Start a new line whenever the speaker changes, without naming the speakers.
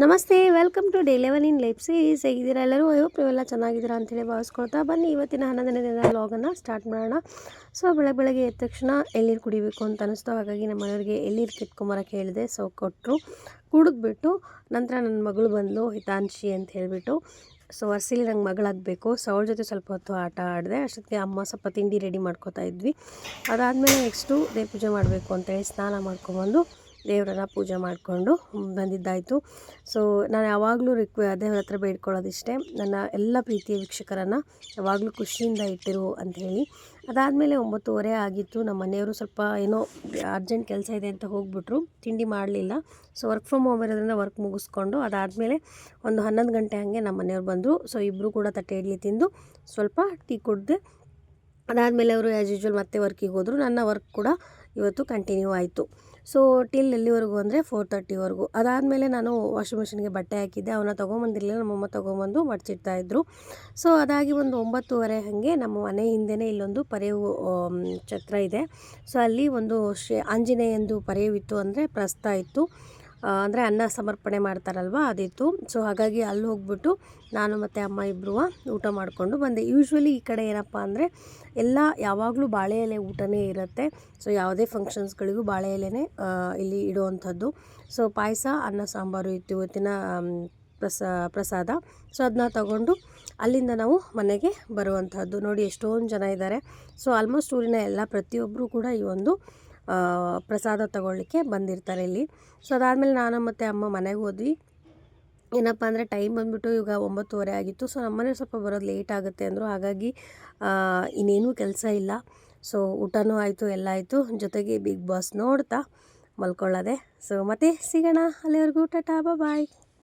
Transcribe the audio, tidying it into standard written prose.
ನಮಸ್ತೆ, welcome to day 11 in life series. ಹೇಗಿದ್ದೀರಾ ಎಲ್ಲರೂ? ಹೋಪ್ ನೀವೆಲ್ಲ ಚೆನ್ನಾಗಿದ್ದೀರಾ ಅಂತೇಳಿ ಭಾವಿಸ್ಕೊಳ್ತಾ ಬನ್ನಿ ಇವತ್ತಿನ 11ನೇ ದಿನದ ವ್ಲಾಗನ್ನು ಸ್ಟಾರ್ಟ್ ಮಾಡೋಣ. ಸೊ ಬೆಳಗ್ಗೆ ಎದ್ದ ತಕ್ಷಣ ಎಳ್ನೀರು ಕುಡಿಬೇಕು ಅಂತ ಅನಿಸ್ತು. ಹಾಗಾಗಿ ನಮ್ಮ ಮನೆಯವ್ರಿಗೆ ಎಳ್ನೀರು ಕಿತ್ಕೊಂಬರಕ್ಕೆ ಹೇಳಿದೆ. ಸೊ ಕೊಟ್ಟರು, ಕುಡಿದ್ಬಿಟ್ಟು ನಂತರ ನನ್ನ ಮಗಳು ಬಂದಳು, ಹಿತಾಂಶಿ ಅಂತ ಹೇಳಿಬಿಟ್ಟು. ಸೊ ಅರ್ಸಿಲಿ ನಂಗೆ ಮಗಳಾಗಬೇಕು. ಸೊ ಅವಳ ಜೊತೆ ಸ್ವಲ್ಪ ಹೊತ್ತು ಆಟ ಆಡಿದೆ. ಅಷ್ಟೊತ್ತಿಗೆ ಅಮ್ಮ ಸ್ವಲ್ಪ ತಿಂಡಿ ರೆಡಿ ಮಾಡ್ಕೋತಾ ಇದ್ವಿ. ಅದಾದಮೇಲೆ ನೆಕ್ಸ್ಟು ದೇವ್ರ ಪೂಜೆ ಮಾಡಬೇಕು ಅಂತೇಳಿ ಸ್ನಾನ ಮಾಡ್ಕೊಬಂದು ದೇವರನ್ನ ಪೂಜೆ ಮಾಡಿಕೊಂಡು ಬಂದಿದ್ದಾಯಿತು. ಸೊ ನಾನು ಯಾವಾಗಲೂ ದೇವ್ರ ಹತ್ರ ಬೇಡ್ಕೊಳ್ಳೋದಿಷ್ಟೇ, ನನ್ನ ಎಲ್ಲ ಪ್ರೀತಿಯ ವೀಕ್ಷಕರನ್ನು ಯಾವಾಗಲೂ ಖುಷಿಯಿಂದ ಇಟ್ಟಿರು ಅಂಥೇಳಿ. ಅದಾದಮೇಲೆ 9:30 ಆಗಿತ್ತು. ನಮ್ಮ ಮನೆಯವರು ಸ್ವಲ್ಪ ಏನೋ ಅರ್ಜೆಂಟ್ ಕೆಲಸ ಇದೆ ಅಂತ ಹೋಗ್ಬಿಟ್ರು, ತಿಂಡಿ ಮಾಡಲಿಲ್ಲ. ಸೊ ವರ್ಕ್ ಫ್ರಮ್ ಹೋಮ್ ಇರೋದ್ರಿಂದ ವರ್ಕ್ ಮುಗಿಸ್ಕೊಂಡು ಅದಾದಮೇಲೆ ಒಂದು 11 ಗಂಟೆ ಹಾಗೆ ನಮ್ಮ ಮನೆಯವ್ರು ಬಂದರು. ಸೊ ಇಬ್ಬರು ಕೂಡ ತಟ್ಟೆ ಇಡ್ಲಿ ತಿಂದು ಸ್ವಲ್ಪ ಟೀ ಕುಡಿದೆ. ಅದಾದಮೇಲೆ ಅವರು ಆ್ಯಸ್ ಯೂಶ್ವಲ್ ಮತ್ತೆ ವರ್ಕಿಗೆ ಹೋದರು. ನನ್ನ ವರ್ಕ್ ಕೂಡ ಇವತ್ತು ಕಂಟಿನ್ಯೂ ಆಯಿತು. ಸೊ ಟಿಲ್ ಎಲ್ಲಿವರೆಗೂ ಅಂದರೆ 4:30ವರೆಗೂ. ಅದಾದಮೇಲೆ ನಾನು ವಾಷಿಂಗ್ ಮಿಷಿನ್ಗೆ ಬಟ್ಟೆ ಹಾಕಿದ್ದೆ. ಅವನ್ನ ತೊಗೊಂಬಂದಿರಲಿಲ್ಲ, ನಮ್ಮಮ್ಮ ತೊಗೊಂಬಂದು ಮಡಚಿಡ್ತಾಯಿದ್ರು. ಸೊ ಅದಾಗಿ ಒಂದು 9:30 ಹಾಗೆ ನಮ್ಮ ಮನೆ ಹಿಂದೆಯೇ ಇಲ್ಲೊಂದು ಪರೇವು ಛತ್ರ ಇದೆ. ಸೊ ಅಲ್ಲಿ ಒಂದು ಆಂಜನೇಯಂದು ಪರೇವಿತ್ತು, ಅಂದರೆ ಪ್ರಸ್ತ ಇತ್ತು, ಅಂದರೆ ಅನ್ನ ಸಮರ್ಪಣೆ ಮಾಡ್ತಾರಲ್ವ ಅದಿತ್ತು. ಸೊ ಹಾಗಾಗಿ ಅಲ್ಲಿ ಹೋಗ್ಬಿಟ್ಟು ನಾನು ಮತ್ತು ಅಮ್ಮ ಇಬ್ಬರು ಊಟ ಮಾಡಿಕೊಂಡು ಬಂದೆ. ಯೂಶ್ವಲಿ ಈ ಕಡೆ ಏನಪ್ಪ ಅಂದರೆ ಎಲ್ಲ ಯಾವಾಗಲೂ ಬಾಳೆ ಎಲೆ ಊಟನೇ ಇರುತ್ತೆ. ಸೊ ಯಾವುದೇ ಫಂಕ್ಷನ್ಸ್ಗಳಿಗೂ ಬಾಳೆ ಎಲೆನೇ ಇಲ್ಲಿ ಇಡುವಂಥದ್ದು. ಸೊ ಪಾಯಸ, ಅನ್ನ ಸಾಂಬಾರು ಇತ್ತು ಇವತ್ತಿನ ಪ್ರಸಾದ. ಸೊ ಅದನ್ನ ತಗೊಂಡು ಅಲ್ಲಿಂದ ನಾವು ಮನೆಗೆ ಬರುವಂಥದ್ದು. ನೋಡಿ ಎಷ್ಟೊಂದು ಜನ ಇದ್ದಾರೆ. ಸೊ ಆಲ್ಮೋಸ್ಟ್ ಊರಿನ ಎಲ್ಲ ಪ್ರತಿಯೊಬ್ಬರು ಕೂಡ ಈ ಒಂದು ಪ್ರಸಾದ ತಗೊಳ್ಳಿಕ್ಕೆ ಬಂದಿರ್ತಾರೆ ಇಲ್ಲಿ. ಸೊ ಅದಾದಮೇಲೆ ನಾನು ಮತ್ತು ಅಮ್ಮ ಮನೆಗೆ ಹೋದ್ವಿ. ಏನಪ್ಪ ಅಂದರೆ ಟೈಮ್ ಬಂದುಬಿಟ್ಟು ಈಗ 9:30 ಆಗಿತ್ತು. ಸೊ ನಮ್ಮನೆ ಸ್ವಲ್ಪ ಬರೋದು ಲೇಟ್ ಆಗುತ್ತೆ ಅಂದರು. ಹಾಗಾಗಿ ಇನ್ನೇನೂ ಕೆಲಸ ಇಲ್ಲ. ಸೊ ಊಟನೂ ಆಯಿತು, ಎಲ್ಲ ಆಯಿತು, ಜೊತೆಗೆ ಬಿಗ್ ಬಾಸ್ ನೋಡ್ತಾ ಮಲ್ಕೊಳ್ಳೋದೆ. ಸೊ ಮತ್ತೆ ಸಿಗೋಣ, ಅಲ್ಲಿವರೆಗೂ ಟಾಟಾ ಬಾಯ್.